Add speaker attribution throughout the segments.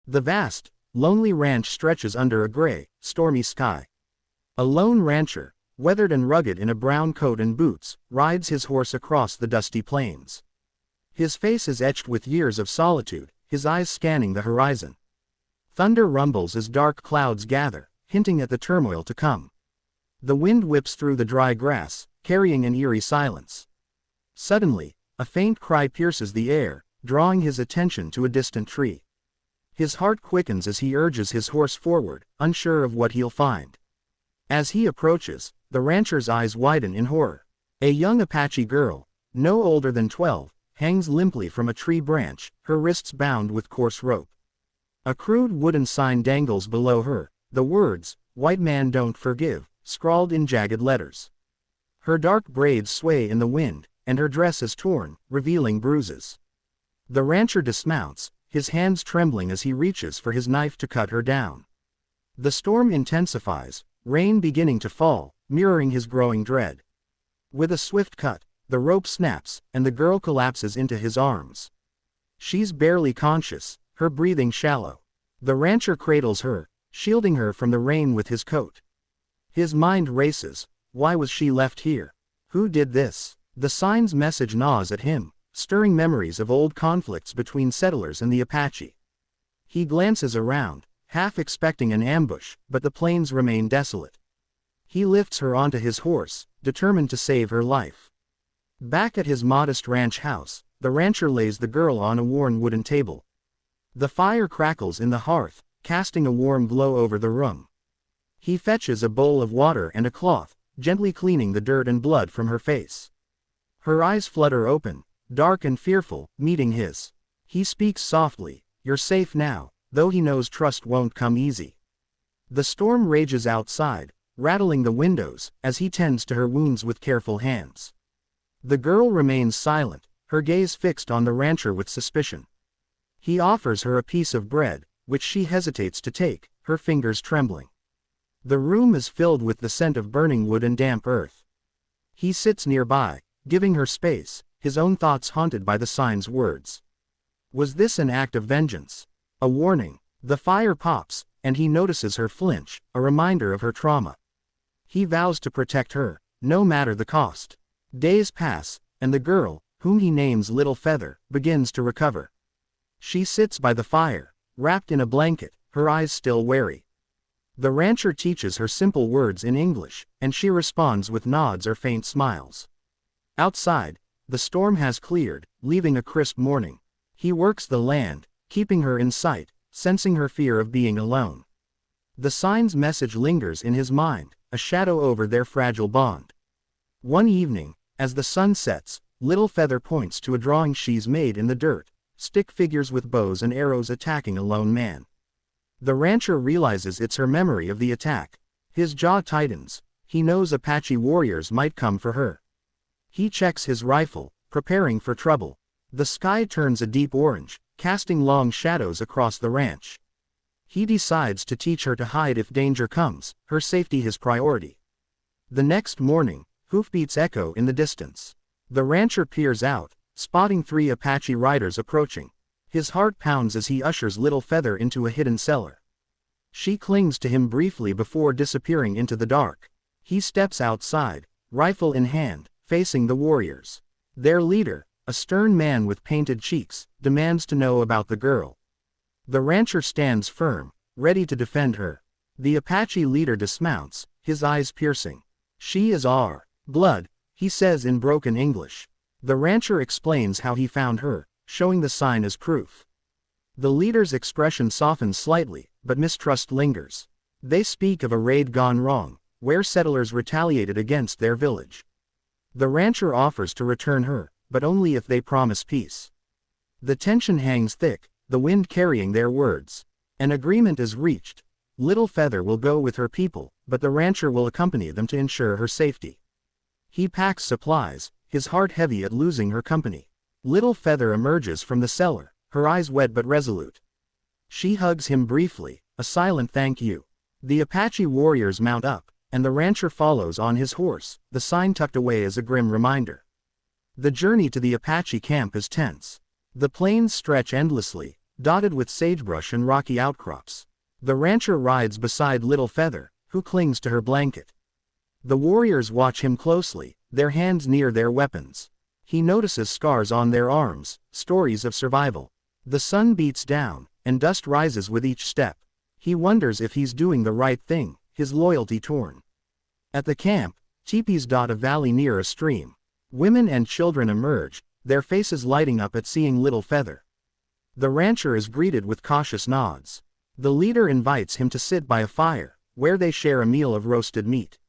Speaker 1: The vast, lonely ranch stretches under a gray, stormy sky. A lone rancher, weathered and rugged in a brown coat and boots, rides his horse across the dusty plains. His face is etched with years of solitude, his eyes scanning the horizon. Thunder rumbles as dark clouds gather, hinting at the turmoil to come. The wind whips through the dry grass, carrying an eerie silence. Suddenly, a faint cry pierces the air, drawing his attention to a distant tree. His heart quickens as he urges his horse forward, unsure of what he'll find. As he approaches, the rancher's eyes widen in horror. A young Apache girl, no older than 12, hangs limply from a tree branch, her wrists bound with coarse rope. A crude wooden sign dangles below her, the words, "White man don't forgive," scrawled in jagged letters. Her dark braids sway in the wind, and her dress is torn, revealing bruises. The rancher dismounts, his hands trembling as he reaches for his knife to cut her down. The storm intensifies, rain beginning to fall, mirroring his growing dread. With a swift cut, the rope snaps, and the girl collapses into his arms. She's barely conscious, her breathing shallow. The rancher cradles her, shielding her from the rain with his coat. His mind races. Why was she left here? Who did this? The sign's message gnaws at him, stirring memories of old conflicts between settlers and the Apache. He glances around, half expecting an ambush, but the plains remain desolate. He lifts her onto his horse, determined to save her life. Back at his modest ranch house, the rancher lays the girl on a worn wooden table. The fire crackles in the hearth, casting a warm glow over the room. He fetches a bowl of water and a cloth, gently cleaning the dirt and blood from her face. Her eyes flutter open, dark and fearful, meeting his. He speaks softly, "You're safe now," though he knows trust won't come easy. The storm rages outside, rattling the windows, as he tends to her wounds with careful hands. The girl remains silent, her gaze fixed on the rancher with suspicion. He offers her a piece of bread, which she hesitates to take, her fingers trembling. The room is filled with the scent of burning wood and damp earth. He sits nearby, giving her space, his own thoughts haunted by the sign's words. Was this an act of vengeance? A warning? The fire pops, and he notices her flinch, a reminder of her trauma. He vows to protect her, no matter the cost. Days pass, and the girl, whom he names Little Feather, begins to recover. She sits by the fire, wrapped in a blanket, her eyes still wary. The rancher teaches her simple words in English, and she responds with nods or faint smiles. Outside, the storm has cleared, leaving a crisp morning. He works the land, keeping her in sight, sensing her fear of being alone. The sign's message lingers in his mind, a shadow over their fragile bond. One evening, as the sun sets, Little Feather points to a drawing she's made in the dirt, stick figures with bows and arrows attacking a lone man. The rancher realizes it's her memory of the attack. His jaw tightens, he knows Apache warriors might come for her. He checks his rifle, preparing for trouble. The sky turns a deep orange, casting long shadows across the ranch. He decides to teach her to hide if danger comes, her safety his priority. The next morning, hoofbeats echo in the distance. The rancher peers out, spotting 3 Apache riders approaching. His heart pounds as he ushers Little Feather into a hidden cellar. She clings to him briefly before disappearing into the dark. He steps outside, rifle in hand, facing the warriors. Their leader, a stern man with painted cheeks, demands to know about the girl. The rancher stands firm, ready to defend her. The Apache leader dismounts, his eyes piercing. "She is our blood," he says in broken English. The rancher explains how he found her, showing the sign as proof. The leader's expression softens slightly, but mistrust lingers. They speak of a raid gone wrong, where settlers retaliated against their village. The rancher offers to return her, but only if they promise peace. The tension hangs thick, the wind carrying their words. An agreement is reached. Little Feather will go with her people, but the rancher will accompany them to ensure her safety. He packs supplies, his heart heavy at losing her company. Little Feather emerges from the cellar, her eyes wet but resolute. She hugs him briefly, a silent thank you. The Apache warriors mount up, and the rancher follows on his horse, the sign tucked away as a grim reminder. The journey to the Apache camp is tense. The plains stretch endlessly, dotted with sagebrush and rocky outcrops. The rancher rides beside Little Feather, who clings to her blanket. The warriors watch him closely, their hands near their weapons. He notices scars on their arms, stories of survival. The sun beats down, and dust rises with each step. He wonders if he's doing the right thing, his loyalty torn. At the camp, teepees dot a valley near a stream. Women and children emerge, their faces lighting up at seeing Little Feather. The rancher is greeted with cautious nods. The leader invites him to sit by a fire, where they share a meal of roasted meat.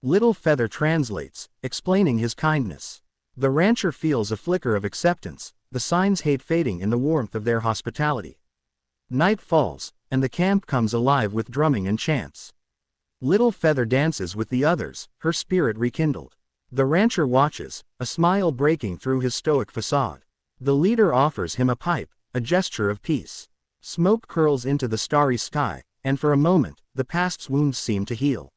Speaker 1: Little Feather translates, explaining his kindness. The rancher feels a flicker of acceptance, the signs hate fading in the warmth of their hospitality. Night falls, and the camp comes alive with drumming and chants. Little Feather dances with the others, her spirit rekindled. The rancher watches, a smile breaking through his stoic facade. The leader offers him a pipe, a gesture of peace. Smoke curls into the starry sky, and for a moment, the past's wounds seem to heal.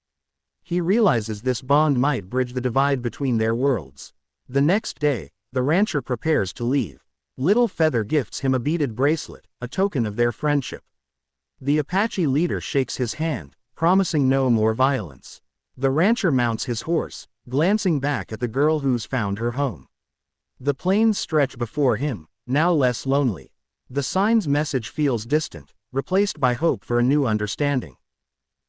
Speaker 1: He realizes this bond might bridge the divide between their worlds. The next day, the rancher prepares to leave. Little Feather gifts him a beaded bracelet, a token of their friendship. The Apache leader shakes his hand, promising no more violence. The rancher mounts his horse, glancing back at the girl who's found her home. The plains stretch before him, now less lonely. The sign's message feels distant, replaced by hope for a new understanding.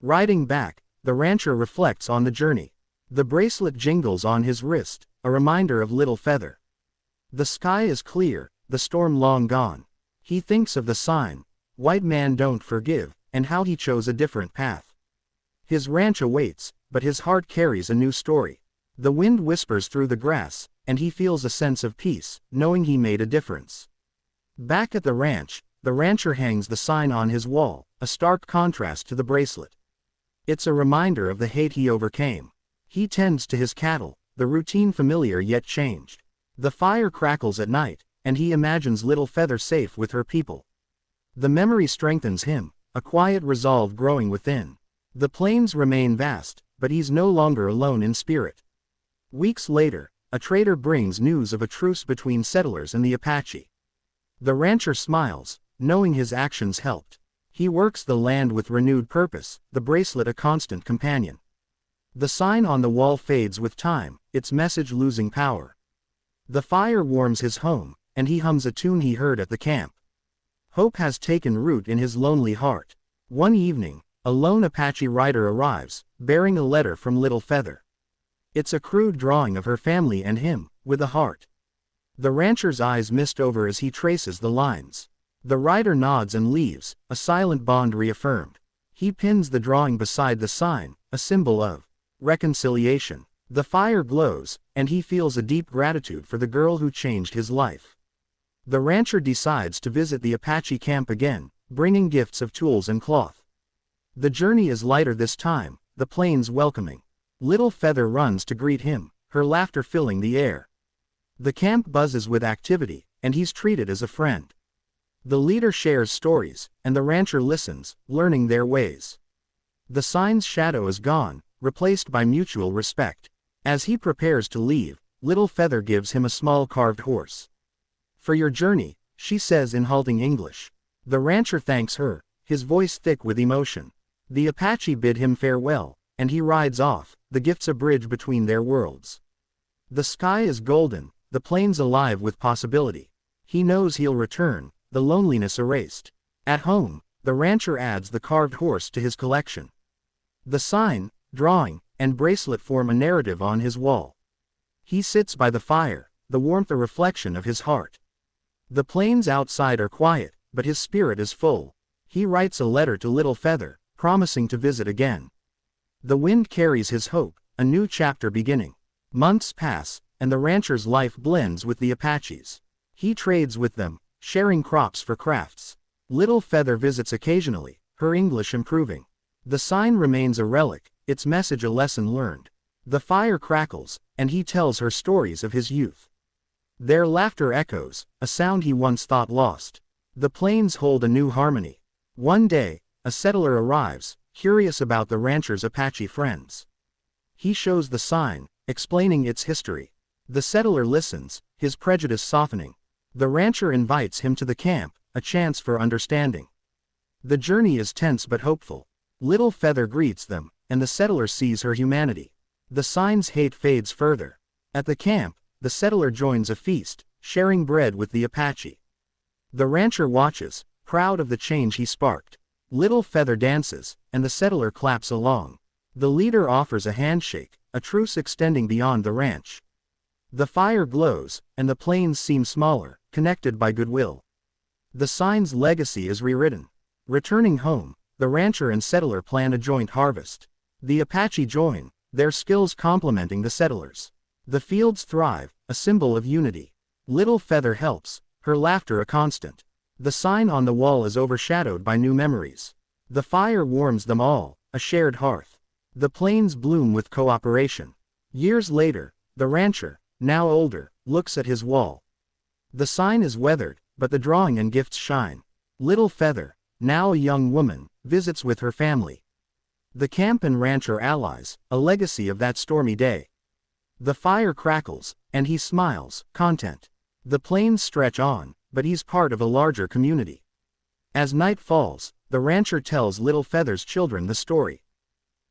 Speaker 1: Riding back, the rancher reflects on the journey. The bracelet jingles on his wrist, a reminder of Little Feather. The sky is clear, the storm long gone. He thinks of the sign, "White man don't forgive," and how he chose a different path. His ranch awaits, but his heart carries a new story. The wind whispers through the grass, and he feels a sense of peace, knowing he made a difference. Back at the ranch, the rancher hangs the sign on his wall, a stark contrast to the bracelet. It's a reminder of the hate he overcame. He tends to his cattle, the routine familiar yet changed. The fire crackles at night, and he imagines Little Feather safe with her people. The memory strengthens him, a quiet resolve growing within. The plains remain vast, but he's no longer alone in spirit. Weeks later, a trader brings news of a truce between settlers and the Apache. The rancher smiles, knowing his actions helped. He works the land with renewed purpose, the bracelet a constant companion. The sign on the wall fades with time, its message losing power. The fire warms his home, and he hums a tune he heard at the camp. Hope has taken root in his lonely heart. One evening, a lone Apache rider arrives, bearing a letter from Little Feather. It's a crude drawing of her family and him, with a heart. The rancher's eyes mist over as he traces the lines. The rider nods and leaves, a silent bond reaffirmed. He pins the drawing beside the sign, a symbol of reconciliation. The fire glows, and he feels a deep gratitude for the girl who changed his life. The rancher decides to visit the Apache camp again, bringing gifts of tools and cloth. The journey is lighter this time, the plains welcoming. Little Feather runs to greet him, her laughter filling the air. The camp buzzes with activity, and he's treated as a friend. The leader shares stories, and the rancher listens, learning their ways. The sign's shadow is gone, replaced by mutual respect. As he prepares to leave, Little Feather gives him a small carved horse. "For your journey," she says in halting English. The rancher thanks her, his voice thick with emotion. The Apache bid him farewell, and he rides off, the gifts a bridge between their worlds. The sky is golden, the plains alive with possibility. He knows he'll return, the loneliness erased. At home, the rancher adds the carved horse to his collection. The sign, drawing, and bracelet form a narrative on his wall. He sits by the fire, the warmth a reflection of his heart. The plains outside are quiet, but his spirit is full. He writes a letter to Little Feather, promising to visit again. The wind carries his hope, a new chapter beginning. Months pass, and the rancher's life blends with the Apaches. He trades with them, sharing crops for crafts. Little Feather visits occasionally, her English improving. The sign remains a relic, its message a lesson learned. The fire crackles, and he tells her stories of his youth. Their laughter echoes, a sound he once thought lost. The plains hold a new harmony. One day, a settler arrives, curious about the rancher's Apache friends. He shows the sign, explaining its history. The settler listens, his prejudice softening. The rancher invites him to the camp, a chance for understanding. The journey is tense but hopeful. Little Feather greets them, and the settler sees her humanity. The sign's hate fades further. At the camp, the settler joins a feast, sharing bread with the Apache. The rancher watches, proud of the change he sparked. Little Feather dances, and the settler claps along. The leader offers a handshake, a truce extending beyond the ranch. The fire glows, and the plains seem smaller, connected by goodwill. The sign's legacy is rewritten. Returning home, the rancher and settler plan a joint harvest. The Apache join, their skills complementing the settlers. The fields thrive, a symbol of unity. Little Feather helps, her laughter a constant. The sign on the wall is overshadowed by new memories. The fire warms them all, a shared hearth. The plains bloom with cooperation. Years later, the rancher, now older, looks at his wall. The sign is weathered, but the drawing and gifts shine. Little Feather, now a young woman, visits with her family. The camp and ranch are allies, a legacy of that stormy day. The fire crackles, and he smiles, content. The plains stretch on, but he's part of a larger community. As night falls, the rancher tells Little Feather's children the story.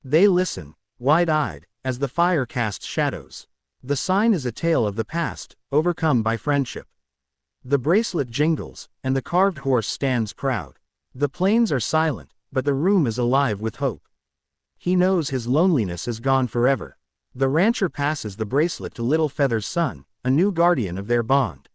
Speaker 1: They listen, wide-eyed, as the fire casts shadows. The sign is a tale of the past, overcome by friendship. The bracelet jingles, and the carved horse stands proud. The plains are silent, but the room is alive with hope. He knows his loneliness is gone forever. The rancher passes the bracelet to Little Feather's son, a new guardian of their bond.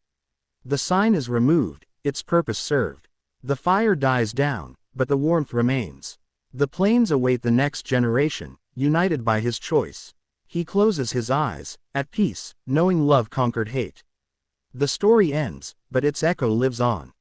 Speaker 1: The sign is removed, its purpose served. The fire dies down, but the warmth remains. The plains await the next generation, united by his choice. He closes his eyes, at peace, knowing love conquered hate. The story ends, but its echo lives on.